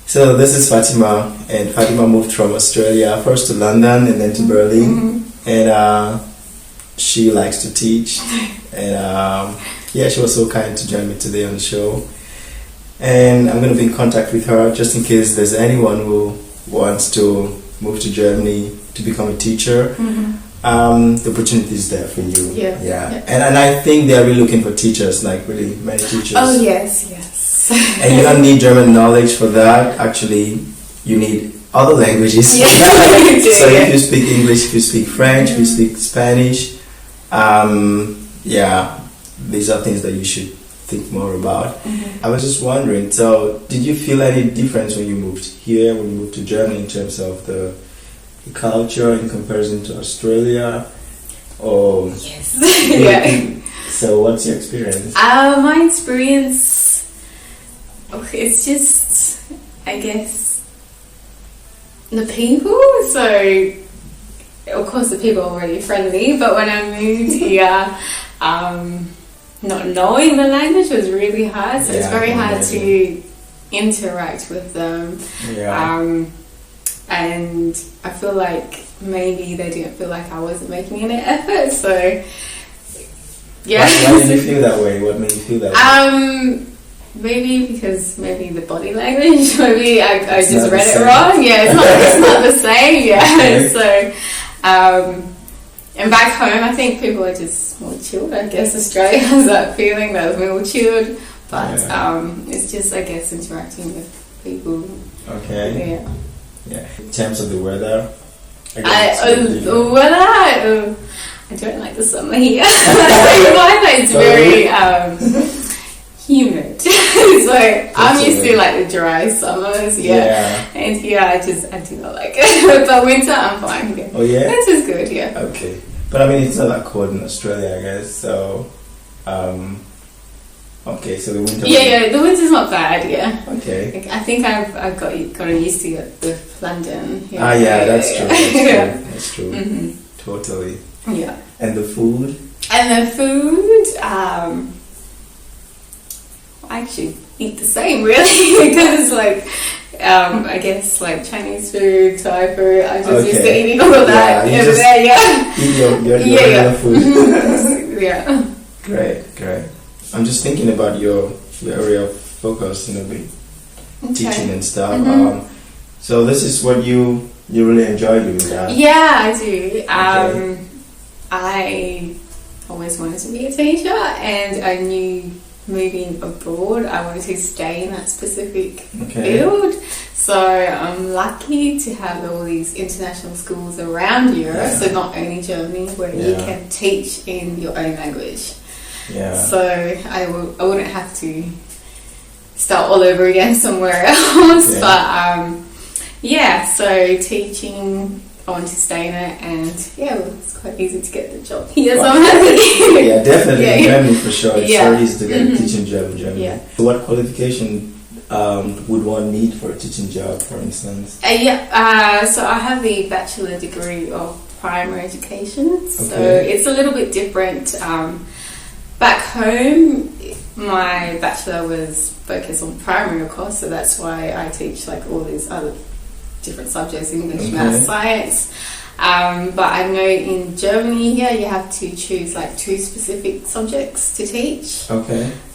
So this is Fatima, and Fatima moved from Australia first to London and then to Berlin, and she likes to teach, and yeah, she was so kind to join me today on the show, and I'm going to be in contact with her just in case there's anyone who wants to move to Germany to become a teacher. The opportunity is there for you. Yeah. And I think they're really looking for teachers, like really many teachers. Oh yes. And you don't need German knowledge for that. Actually, you need other languages. So if you speak English, if you speak French, if you speak Spanish, these are things that you should think more about. I was just wondering, so did you feel any difference when you moved here, when you moved to Germany, in terms of the culture in comparison to Australia? Or Yes. So what's your experience? My experience, it's just, I guess, the people. So of course the people are really friendly, but when I moved here, not knowing the language was really hard. So it's very hard to interact with them. And I feel like maybe they didn't feel like I wasn't making any effort. So Why did you feel that way? What made you feel that way? Maybe because the body language. Maybe I just read it same. wrong. Yeah, it's not the same. Yeah. Okay. So, and back home, I think people are just more chilled. I guess Australia has that feeling that it's more chilled, but it's just, I guess, interacting with people. Okay. Yeah. In terms of the weather, The weather. I don't like the summer here. It's very humid. So I'm used to like the dry summers, and here I do not like it. But winter I'm fine. Yeah. Oh yeah, winter's good. Yeah. Okay, but I mean it's not that cold in Australia, I guess. So, okay, so the winter. The winter's not bad. Yeah. Okay. I think I've gotten used to it with London. That's true. That's true. Mm-hmm. Totally. Yeah. And the food. I actually eat the same really because like I guess like Chinese food, Thai food. I'm just used to eating all of that. Eat your regular food. Yeah. Great. I'm just thinking about your area of focus, with teaching and stuff. So this is what you really enjoy doing, that? Yeah, I do. I always wanted to be a teacher, and I knew moving abroad I wanted to stay in that specific field. So I'm lucky to have all these international schools around Europe, so not only Germany, where you can teach in your own language. So I wouldn't have to start all over again somewhere else. But so teaching, I want to stay in it, and it's quite easy to get the job here, so I'm happy. Definitely in Germany for sure. It's so easy to get a teaching job in Germany. So what qualification would one need for a teaching job, for instance? So I have the bachelor degree of primary education, so it's a little bit different. Back home, my bachelor was focused on primary, of course, so that's why I teach like all these other different subjects, English, math, science. But I know in Germany here you have to choose like 2 specific subjects to teach.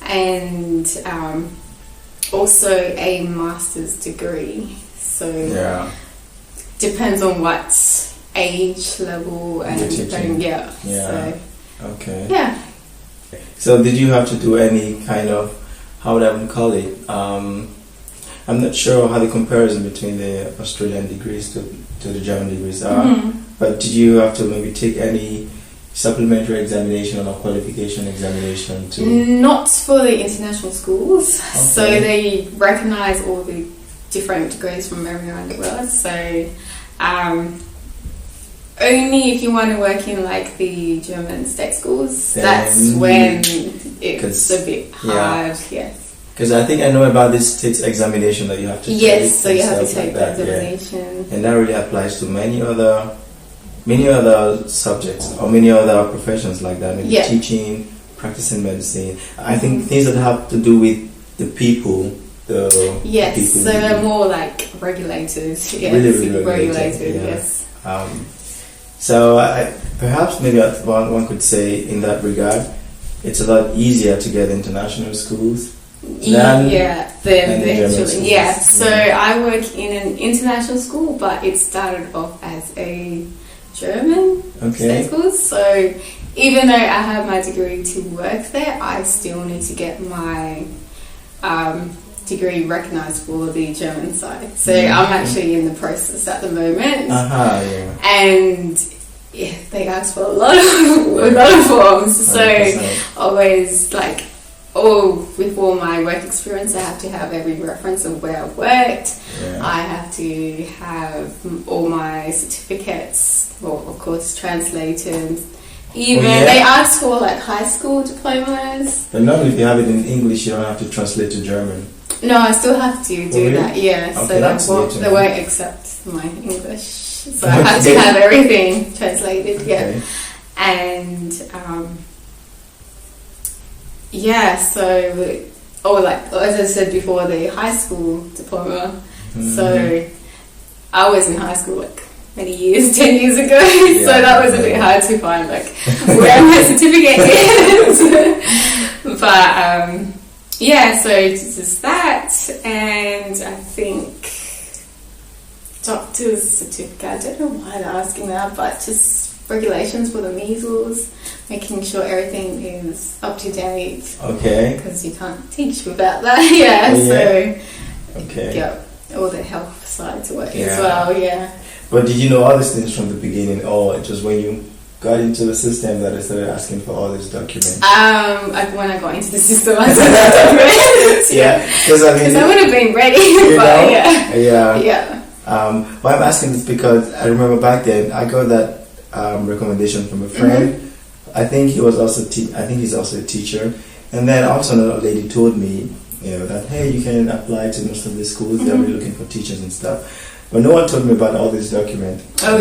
And also a master's degree. So depends on what age level and So did you have to do any kind of, how would I even call it? I'm not sure how the comparison between the Australian degrees to the German degrees are, but did you have to maybe take any supplementary examination or qualification examination to? Not for the international schools. So they recognize all the different degrees from around the world. So only if you want to work in like the German state schools, that's when it's a bit hard. Because I think I know about this state examination that you have to take. Yes, so you have to stuff take like the that, examination. And that really applies to many other subjects or many other professions like that. Maybe teaching, practicing medicine. I think things that have to do with the people. Yes, people so they're more like regulators. Yes, really regulated. Yeah. Yes. So perhaps maybe one could say in that regard, it's a lot easier to get international schools than the German schools. Yeah. So I work in an international school, but it started off as a German state school. So even though I have my degree to work there, I still need to get my degree recognised for the German side. So I'm actually in the process at the moment. And they ask for a lot of forms. So 100%. Always like, before my work experience, I have to have every reference of where I've worked. I have to have all my certificates, well, of course, translated. Even they ask for like high school diplomas. But normally if you have it in English, you don't have to translate to German. No, I still have to do that, Okay, so they won't accept my English. So I have to have everything translated, And as I said before, the high school diploma. So I was in high school like many years, 10 years ago, so that was a bit hard to find like where my certificate is. But so it's just that, and I think doctor's certificate, I don't know why they're asking that, but just regulations for the measles, making sure everything is up to date. Okay. Because you can't teach without that. All the health side to it as well, But did you know all these things from the beginning, or it was when you got into the system that they started asking for all these documents? When I got into the system, I started documents. Because I would have been ready. Why I'm asking is because I remember back then I got that recommendation from a friend. I think he was also he's also a teacher, and then also another lady told me, that hey, you can apply to most of the schools. They're really looking for teachers and stuff. But no one told me about all these documents. So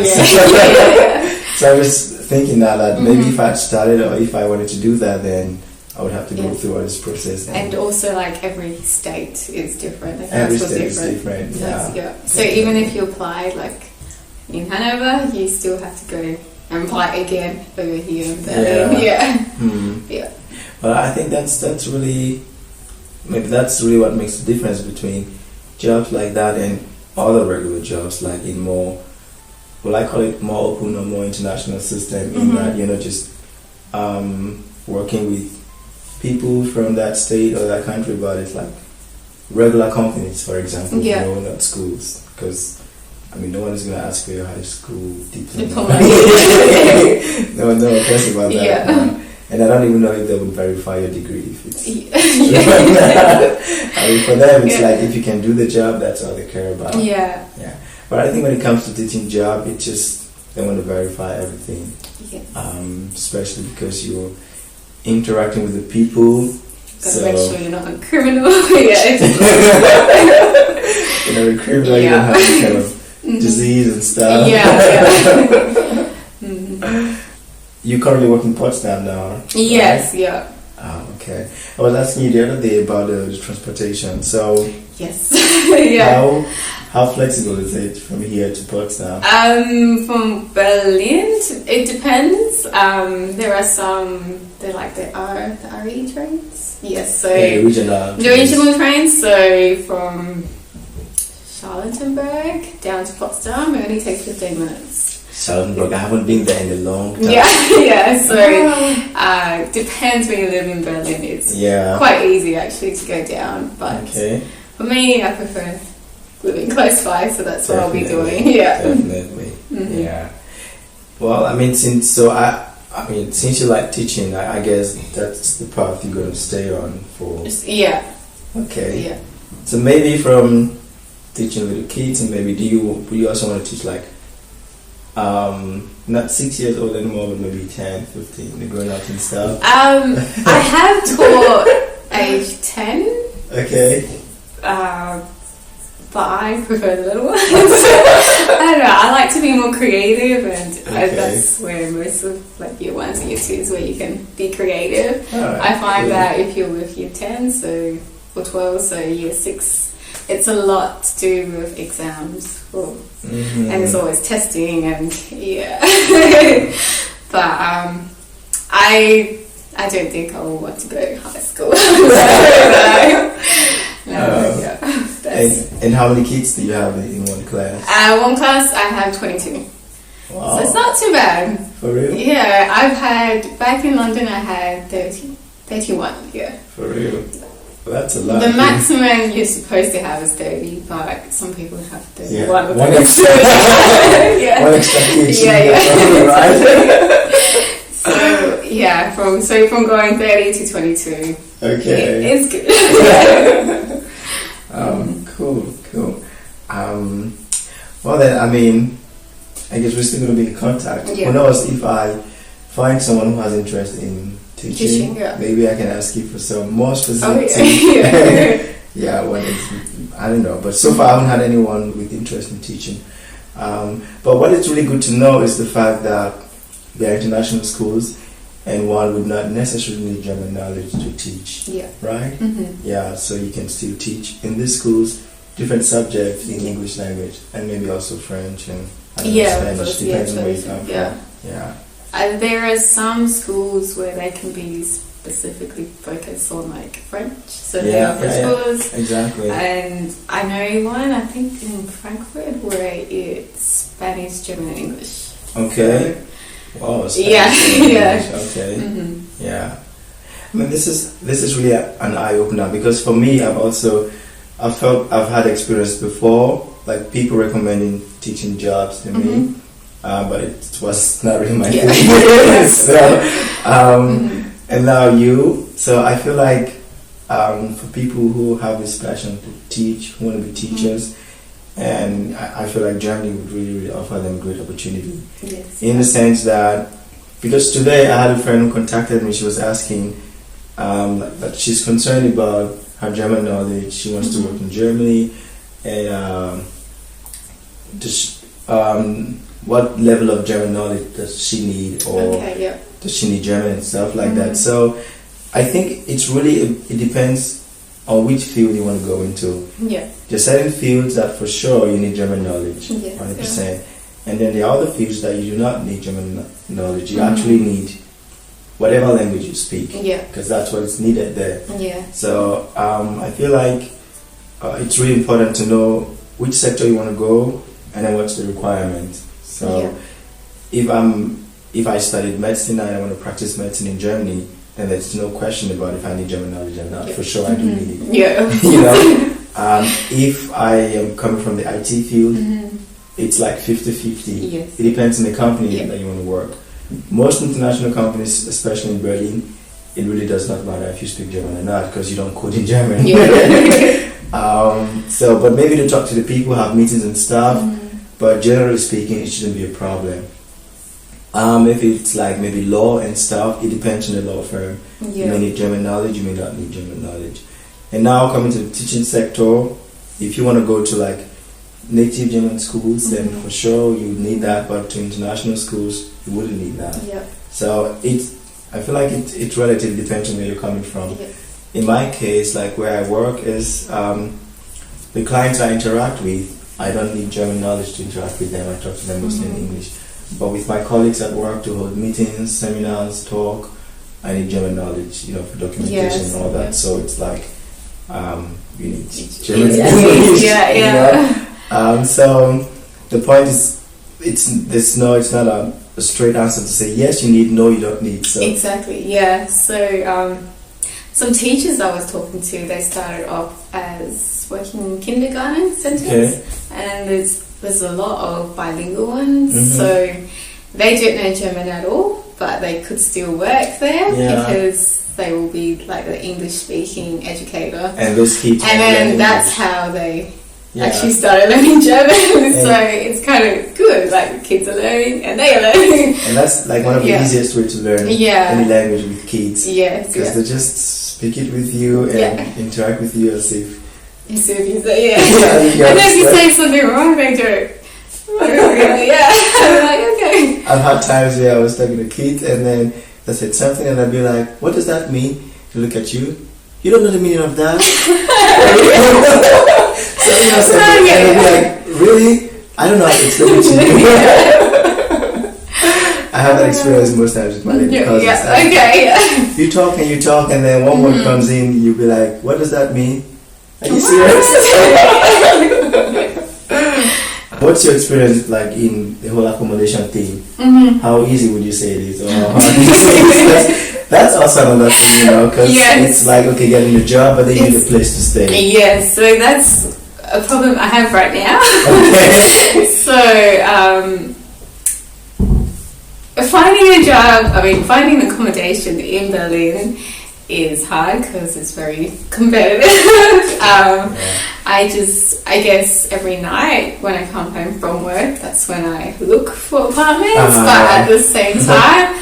I was thinking now that maybe if I had started or if I wanted to do that, then I would have to go through all this process. And also, like, every state is different. Like, every state is different. So even if you applied, like, in Hanover, you still have to go and apply again over here in Berlin. Well, I think that's really what makes the difference between jobs like that and other regular jobs, like in more, well, I call it more open or more international system, in that you're not just working with people from that state or that country, but it's like regular companies, for example, not schools, because no one is going to ask for your high school diploma. No one cares about that. And I don't even know if they would verify your degree if it's for them it's like if you can do the job, that's all they care about. But I think when it comes to teaching job, it's just they want to verify everything. Especially because you're interacting with the people. Gotta make sure you're not a criminal. You're not a criminal, you don't have this kind of disease and stuff. You currently work in Potsdam now? Yes, right? Okay. I was asking you the other day about the transportation. So yes, how flexible is it from here to Potsdam? From Berlin, it depends. There are some. They're like the RE trains. Yes, so the regional trains. So from Charlottenburg down to Potsdam, it only takes 15 minutes. Charlottenburg, I haven't been there in a long time. So depends where you live in Berlin. It's quite easy actually to go down, but for me, I prefer living close by, so that's what I'll be doing. Definitely. Well, since you like teaching, I guess that's the path you're going to stay on for. Okay. So maybe from teaching little kids, and maybe do you also want to teach like not 6 years old anymore, but maybe 10, 15, the grown ups and stuff? I have taught age 10 Okay. But I prefer the little ones. I don't know. I like to be more creative, and that's where most of like year ones and year twos, where you can be creative. Right, I find that if you're with year 10, so or 12, so year 6, it's a lot to do with exams, and it's always testing, and But I don't think I will want to go to high school. And how many kids do you have in one class? One class I have 22. Wow. So it's not too bad. For real? Yeah, I've had, back in London I had 31, yeah. For real? Well, that's a lot. The maximum you're supposed to have is 30, but some people have 31. Yeah. One extra. Yeah. One extra kid. Yeah. Right? So, yeah, from going 30 to 22. Okay. It's good. Cool. Well then, I mean, I guess we're still going to be in contact. Yeah. Who knows, if I find someone who has interest in teaching, maybe I can ask you for some more specific I don't know, but so far I haven't had anyone with interest in teaching. But what is really good to know is the fact that there are international schools, and one would not necessarily need German knowledge to teach, right? Yeah, so you can still teach in these schools different subjects in English language, and maybe also French and Spanish, depending on where you come from. Yeah. There are some schools where they can be specifically focused on like French, so they are schools. Exactly. And I know one, I think in Frankfurt, where it's Spanish, German, and English. Okay. Wow. Okay. Yeah. I mean, this is really an eye opener, because for me, I've had experience before, like people recommending teaching jobs to me, but it was not really my thing. So, and now so I feel like for people who have this passion to teach, who want to be teachers, and I feel like Germany would really offer them a great opportunity. Yes. In the sense that, because today I had a friend who contacted me, she was asking that she's concerned about her German knowledge. She wants to work in Germany, and what level of German knowledge does she need, or does she need German and stuff like that. So I think it depends on which field you want to go into. There's certain fields that for sure you need German knowledge, 100%. And then there are other fields that you do not need German knowledge. You actually need whatever language you speak, because that's what is needed there. So I feel like it's really important to know which sector you want to go, and then what's the requirement. So if I studied medicine and I want to practice medicine in Germany, then there's no question about if I need German knowledge or not. For sure I do need it. You know, if I am coming from the IT field, it's like 50-50. It depends on the company that you want to work. Most international companies, especially in Berlin, it really does not matter if you speak German or not, because you don't code in German. But maybe to talk to the people, have meetings and stuff, but generally speaking, it shouldn't be a problem. If it's like maybe law and stuff, it depends on the law firm. You may need German knowledge, you may not need German knowledge. And now coming to the teaching sector, if you want to go to like native German schools, then for sure you need that, but to international schools, you wouldn't need that. So I feel like it relatively depends on where you're coming from. In my case, like where I work is the clients I interact with, I don't need German knowledge to interact with them. I talk to them mostly in English. But with my colleagues at work, to hold meetings, seminars, talk, I need German knowledge, for documentation and all that. So it's like you need German English. So the point is, it's not a straight answer to say yes you need, no you don't need. So So some teachers I was talking to, they started off as working in kindergarten centers, and there's a lot of bilingual ones, so they don't know German at all, but they could still work there because they will be like the English speaking educator, and those kids, and then that's how they actually started learning German. So it's kind of good, like the kids are learning and they are learning, and that's like one of the easiest ways to learn any language with kids, because they just speak it with you and interact with you as if. As if you say, Yeah, and if you say something wrong, they joke. Yeah. I'm like, okay. I've had times where I was talking to kids and then they said something and I'd be like, what does that mean? They look at you. You don't know the meaning of that? So, you know, and I'd be like, really? I don't know how to explain it to you. I have that experience most times with my little cousins. You talk and then one word comes in, you'll be like, what does that mean? Are you serious? What's your experience like in the whole accommodation thing? How easy would you say it is? Or how hard would you say it is? That's also another thing, you know, because it's like, okay, getting a job, but then you need a place to stay. Yes, so that's a problem I have right now. Okay. So, finding a job, finding accommodation in Berlin is hard because it's very competitive. I guess every night when I come home from work, that's when I look for apartments, but at the same time,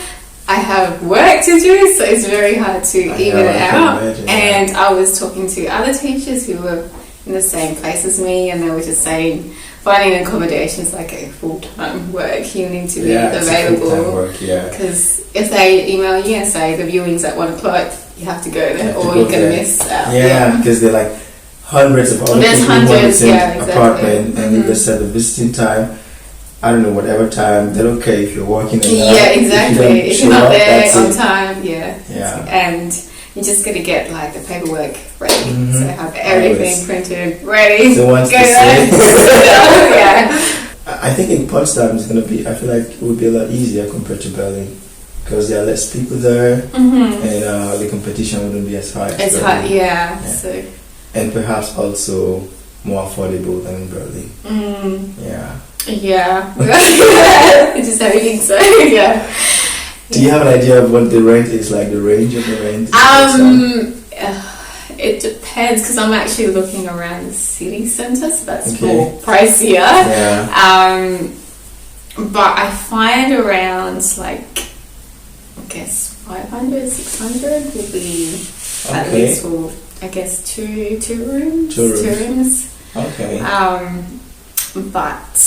I have work to do, so it's very hard to even it out. And I was talking to other teachers who were in the same place as me, and they were just saying finding accommodation is like a full-time work. You need to be available, because if they email you and say the viewing's at 1 o'clock, you have to go there, or you're gonna miss out. Yeah, because they're like hundreds of other people who want the same apartment, and if they set the visiting time, I don't know, whatever time, they don't care if you're working or not. Yeah, exactly. If you're not there on time, and you're just gonna get like the paperwork ready, so have everything printed ready. So once go there. I think in Potsdam it's gonna be. I feel like it would be a lot easier compared to Berlin because there are less people there, and the competition wouldn't be as high. It's hard, So, and perhaps also more affordable than in Berlin. I just don't think so. Do you have an idea of what the rent is, like the range of the rent? It depends, because I'm actually looking around the city centre, so that's more pricier. But I find around like, I guess 500, 600 would be at least for, I guess, two rooms. Two rooms. Okay. But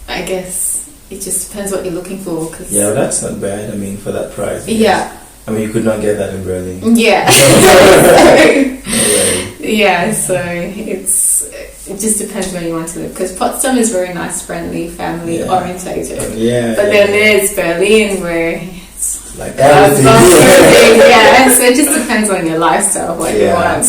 I guess it just depends what you're looking for. Cause that's not bad. For that price. You could not get that in Berlin. So it just depends where you want to live. Because Potsdam is very nice, friendly, family orientated. But then there's Berlin where it's like everything. So it just depends on your lifestyle, what you want.